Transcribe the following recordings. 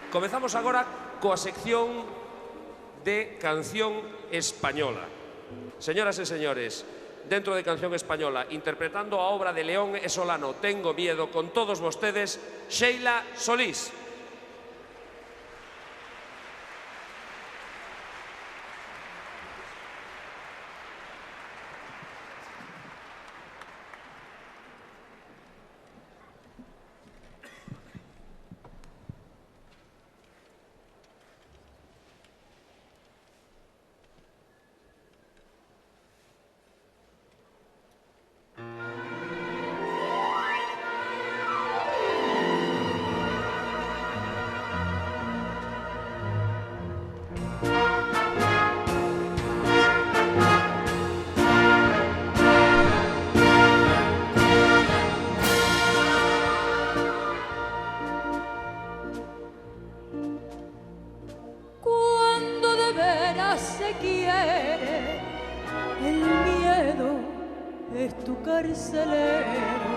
Comezamos agora coa sección de Canción Española. Señoras e señores, dentro de Canción Española, interpretando a obra de León e Solano, Tengo miedo, con todos vostedes, Sheila Solís. Se quiere, el miedo es tu carcelero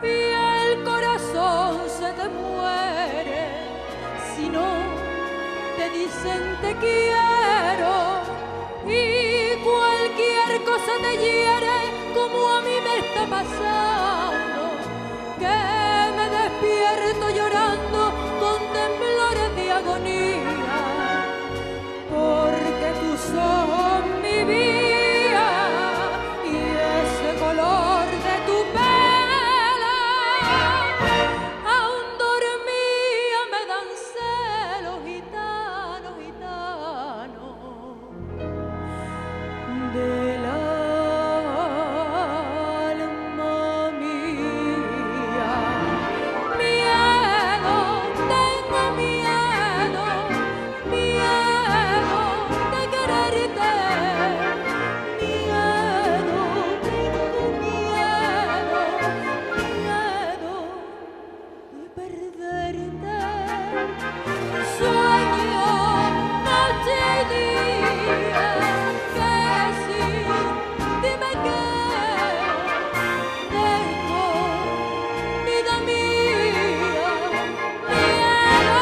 y el corazón se te muere si no te dicen te quiero, y cualquier cosa te hiere como a mí me está pasando, que me despierto llorando con temblores de agonía, porque tú sos mi vida y ese color de tu pelo aún dormía me dan celos gitanos, gitanos del alma mía. Miedo, tengo miedo, miedo de quererte, miedo, tengo miedo, miedo de perderte. Sueño noche y día que sin ti me quedo, tengo vida mía, miedo.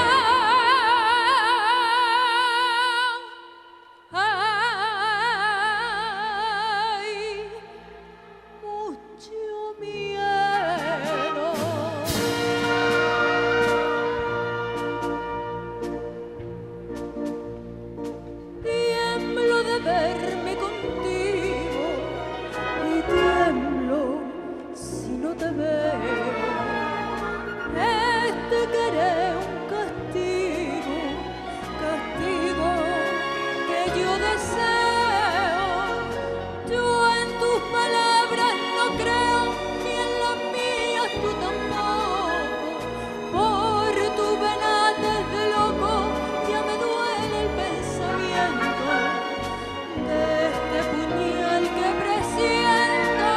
Ay, mucho miedo. Tiemblo de verme contigo y tiemblo si no te veo. Este querer un castigo, castigo que yo deseo. Yo en tus palabras no creo, ni en las mías tú tampoco. Por tu venate de loco ya me duele el pensamiento de este puñal que presiento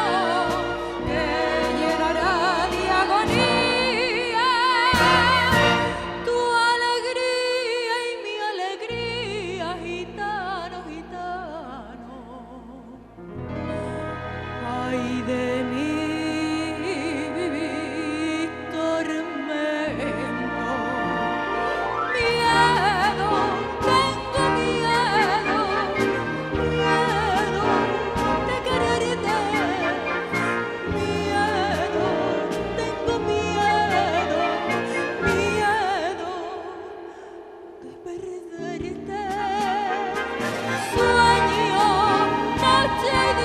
que llenará de agonía tu alegría y mi alegría, gitano, gitano. Ay de mi tormento, miedo, tengo miedo, miedo de quererte, miedo, tengo miedo, miedo de perderte. Sueño noche y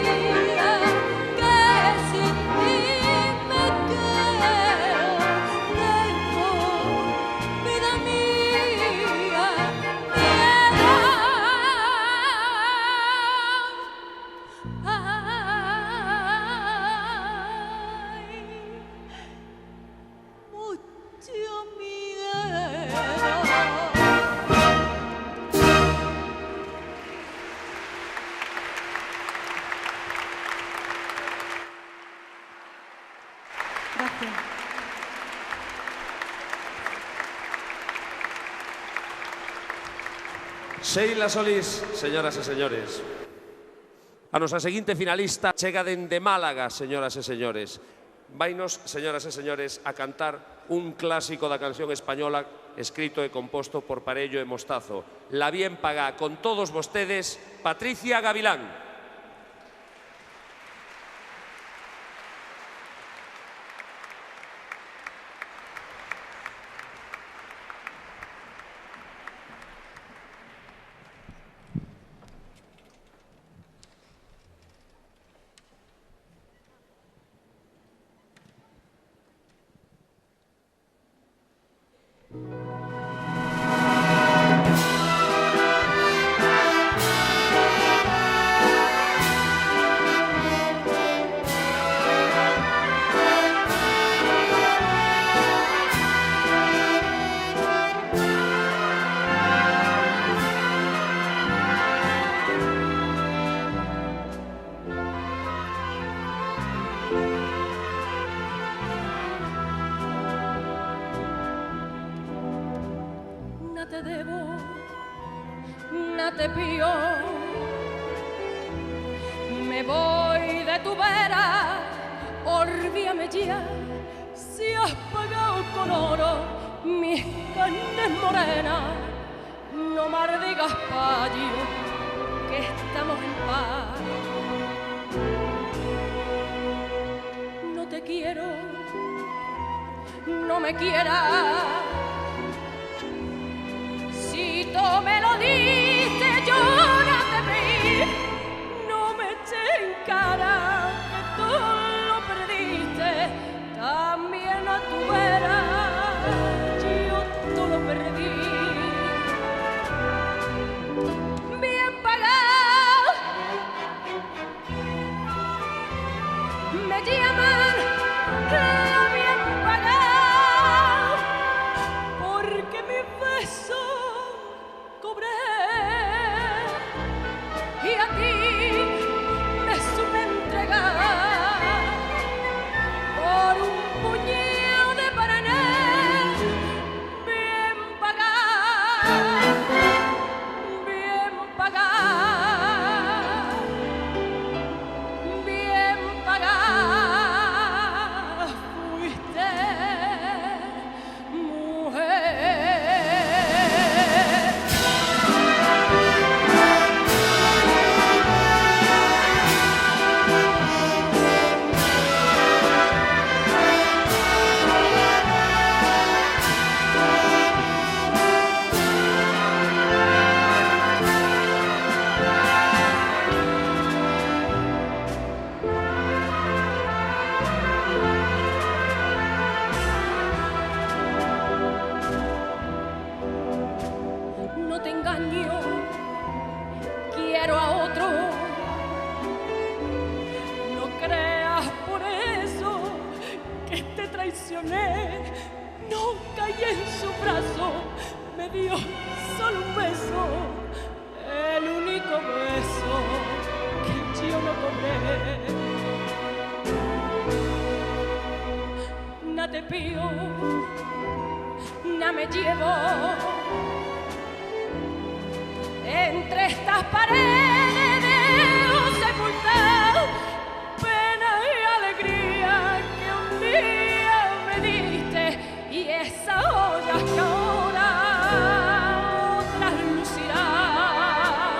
día que sin ti me quedo, tengo vida mía, miedo. Ay, mucho miedo. Gracias. Sheila Solís, señoras e señores. A nosa seguinte finalista chega dende Málaga, señoras e señores. Vainos, señoras e señores, a cantar un clásico da canción española escrito e composto por Parello e Mostazo. La bien pagá con todos vostedes, Patricia Gavilán. Te debo, no te pío, me voy de tu vera, olvídame ya, si has pagado con oro mis carnes morenas, no me digas payo, que estamos en paz. No te quiero, no me quieras. Si tú me lo diste, yo no te pedí, no me eches en cara que tú lo perdiste, también a tu vera yo todo lo perdí. Bien pagado, me llaman la bien pagado, porque mi beso y a ti me supe entregar por un puñado de paraná bien pagado, bien pagado, bien pagado fuiste, mujer. No te engaño, quiero a otro. No creas por eso que te traicioné. No caí en su brazo, me dio solo un beso, el único beso que yo no cobré. No te pido, no me llevo. Entre estas paredes dejo sepultar pena y alegría que un día me diste y esas ollas que ahora otras lucirán.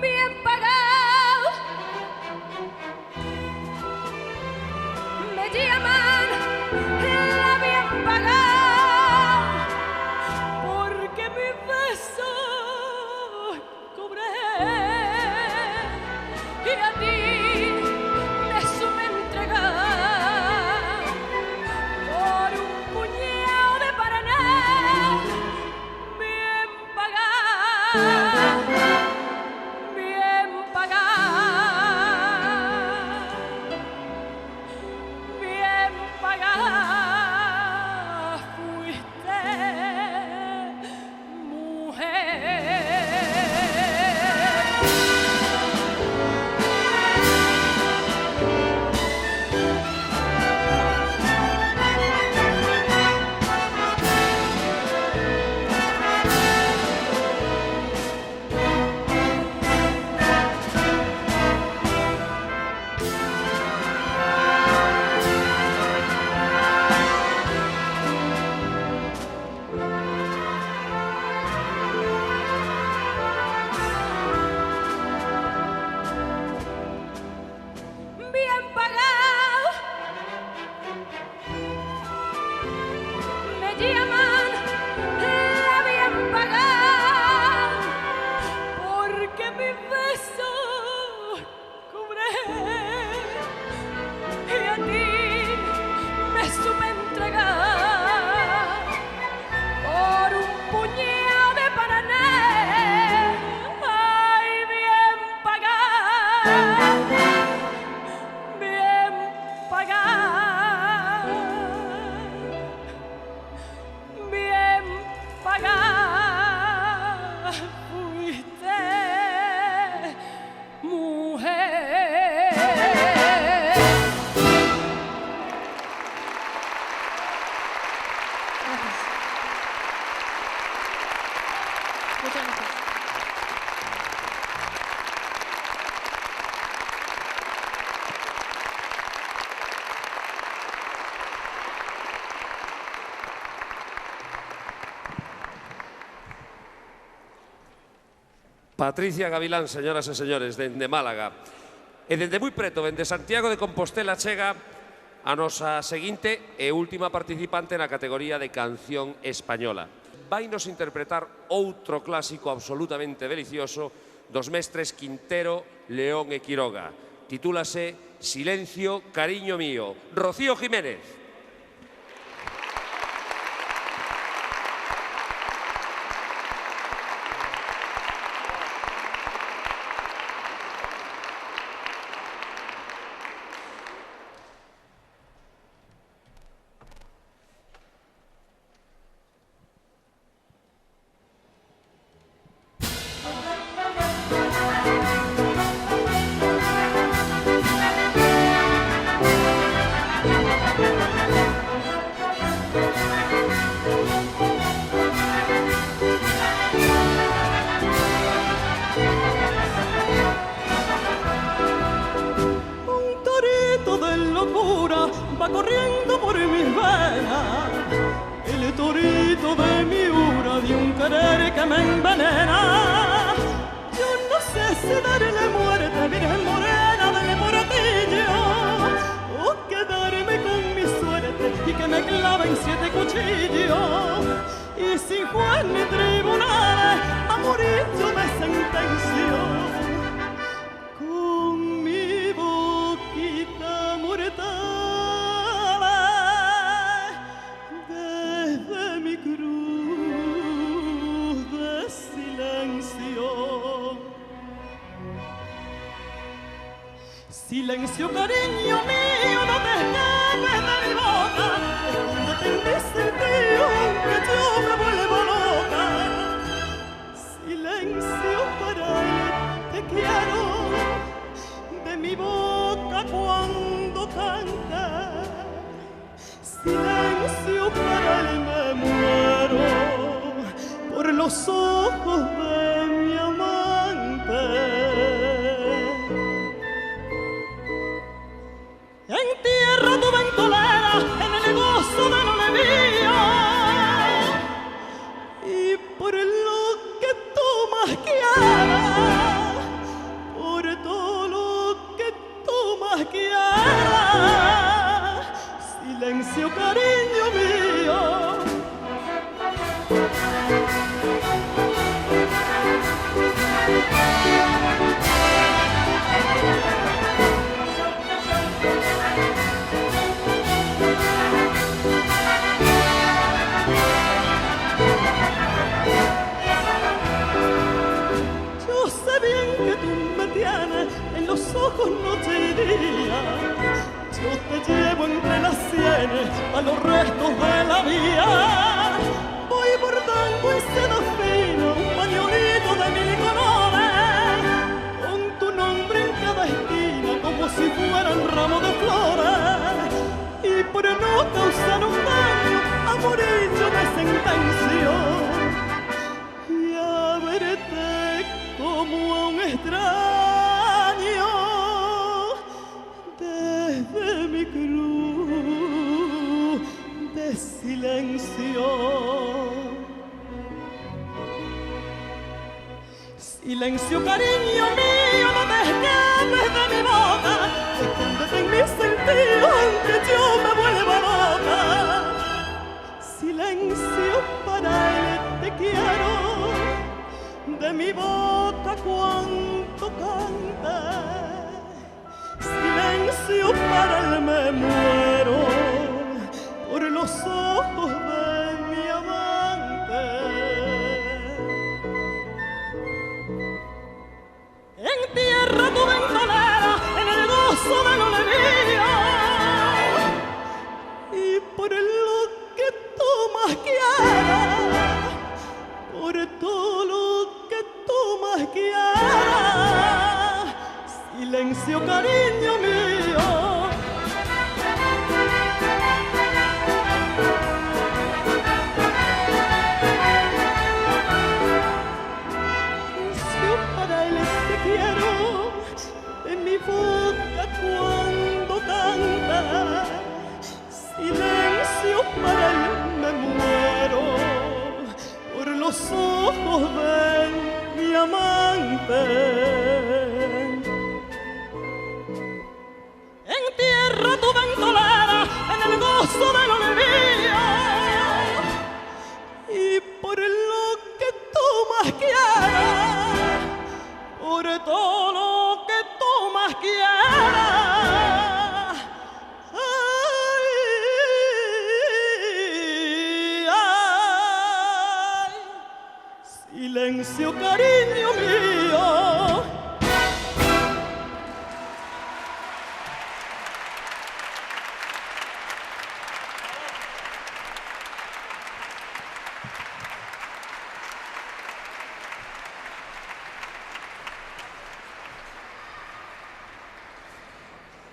Bien pagado, me llaman la bien pagada, porque mi beso cobré. Patricia Gavilán, señoras e señores, dende Málaga. E dende moi preto, dende Santiago de Compostela, chega a nosa seguinte e última participante na categoría de canción española. Vainos interpretar outro clásico absolutamente delicioso dos mestres Quintero, León e Quiroga. Titúlase Silencio, cariño mío. Rocío Jiménez. Va corriendo por mis venas el torito de mi ura, de un querer que me envenena. Yo no sé si darle muerte, virgen morena del moratillo, o quedarme con mi suerte y que me claven 7 cuchillos. Y sin juez ni tribunales, a morir yo me sentencio. Con mi boquita mortal, silencio, cariño mío, no te escapes de mi boca, escóndete en mi sentido, que yo me vuelvo loca. Silencio para él, te quiero, de mi boca cuando canta. Silencio para él, me muero por los ojos de mi amante. Entierra tu ventolera en el gozo de la alegría, y por lo que tú más quieras, por todo lo que tú más quieras, silencio, cariño mío. En los ojos noche y día, yo te llevo entre las sienes a los restos de la vía. Voy bordando en seda fino un pañuelito de 1000 colores, con tu nombre en cada esquina como si fueran ramos de flores. Y por no causar un daño, a morir yo me sentencio, y a verte como a un extraño desde mi cruz de silencio. Silencio, cariño mío, no te escapes de mi boca, escóndete en mis sentidos, que yo me vuelva loca. Silencio para él, te quiero, de mi boca cuanto canta. Silencio para él, me muero por los ojos de mi amante. Entierra tu ventolera en el gozo de la alegría, y por lo que tú más quieras, por todo lo que tú más quieras, silencio, cariño mío. Silencio para él, te quiero, en mi boca cuando canta. Silencio silencio, cariño mío.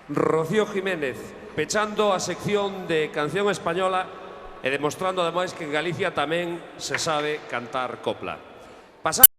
Rocío Jiménez, pechando a sección de canción española e demostrando ademais que en Galicia tamén se sabe cantar copla.